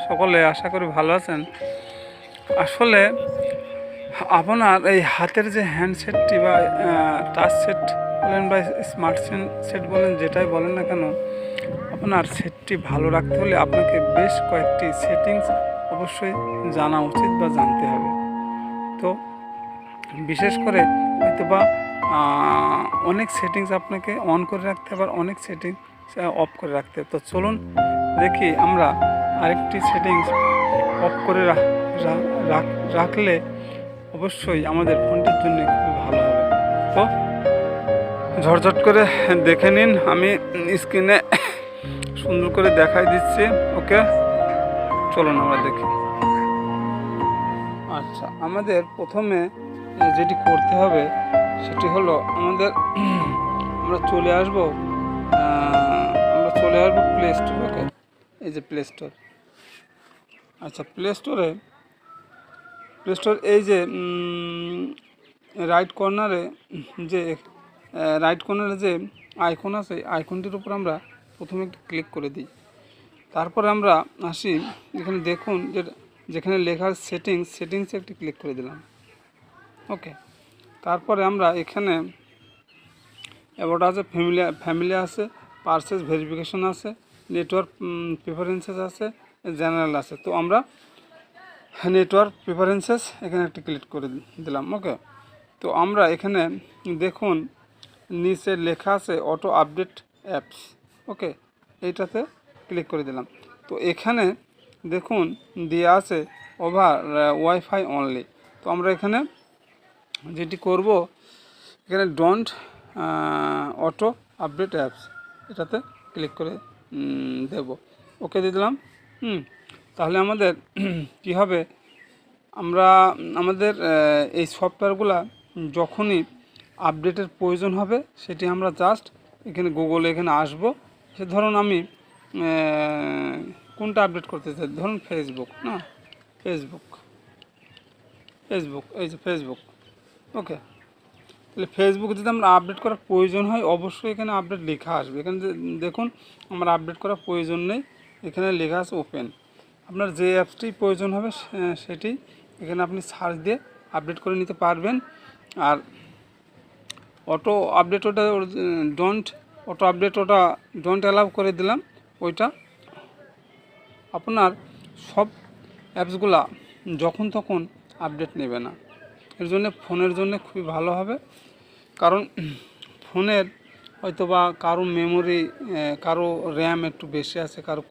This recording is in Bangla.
সকলে আশা করি ভালো আছেন। আসলে আপনার এই হাতের যে হ্যান্ডসেটটি বা টাচ সেট বলেন বা স্মার্ট সেট বলেন, যেটাই বলেন না কেন, আপনার সেটটি ভালো রাখতে হলে আপনাকে বেশ কয়েকটি সেটিংস অবশ্যই জানা উচিত বা জানতে হবে। তো বিশেষ করে হয়তোবা অনেক সেটিংস আপনাকে অন করে রাখতে হবে, আর অনেক সেটিংস অফ করে রাখতে হবে। তো চলুন দেখি আমরা আরেকটি সেটিংস অফ করে রাখলে অবশ্যই আমাদের ফোনটির জন্য খুবই ভালো হবে। তো ঝটঝট করে দেখে নিন, আমি স্ক্রিনে সুন্দর করে দেখাই দিচ্ছি। ওকে, চলুন আমরা দেখি। আচ্ছা, আমাদের প্রথমে যেটি করতে হবে সেটি হলো আমরা চলে আসবো প্লে স্টোর। ওকে, এই যে প্লে স্টোর। আচ্ছা, প্লে স্টোর এই যে রাইট কর্নারে যে আইকন আছে, আইকনটির উপর আমরা প্রথমে একটু ক্লিক করে দিই। তারপরে আমরা আসি, এখানে দেখুন যেখানে লেখা সেটিংসে একটি ক্লিক করে দিলাম। ওকে, তারপরে আমরা এখানে অ্যাবাউট আছে, ফ্যামিলি আছে, পারচেজ ভেরিফিকেশন আছে, নেটওয়ার্ক প্রেফারেন্সেস আছে, জেনারেল আছে। তো আমরা নেটওয়ার্ক প্রেফারেন্সেস এখানে একটি ক্লিক করে দিলাম। ওকে, তো আমরা এখানে দেখুন নিচে লেখা আছে অটো আপডেট অ্যাপস। ওকে, এইটাতে ক্লিক করে দিলাম। তো এখানে দেখুন দেওয়া আছে ওভার ওয়াইফাই অনলি। তো আমরা এখানে যেটি করব, এখানে ডোন্ট অটো আপডেট অ্যাপস, এটাতে ক্লিক করে দেব। ওকে দিয়ে দিলাম। তাহলে আমাদের কি হবে, আমাদের এই সফটওয়্যারগুলো যখনই আপডেটের প্রয়োজন হবে, সেটি আমরা জাস্ট এখানে এখানে আসবো। সে ধরুন আমি কোনটা আপডেট করতে চাই, ধরুন ফেসবুক, এই যে ফেসবুক। ওকে, তাহলে ফেসবুক যদি আমরা আপডেট করার প্রয়োজন হয়, অবশ্যই এখানে আপডেট লেখা আসবে। এখানে দেখুন আমার আপডেট করার প্রয়োজন নেই, এখানে লেখা আছে ওপেন। আপনার যে অ্যাপসটি প্রয়োজন হবে সেটি এখানে আপনি সার্চ দিয়ে আপডেট করে নিতে পারবেন। আর অটো আপডেট ওটা ডোন্ট অ্যালাউ করে দিলাম। ওইটা আপনার সব অ্যাপসগুলা যখন তখন আপডেট নেবে না। এর জন্য ফোনের জন্য খুবই ভালো হবে, কারণ ফোনের হয়তো বা কারো মেমোরি, কারো র্যাম একটু বেশি আছে, কারো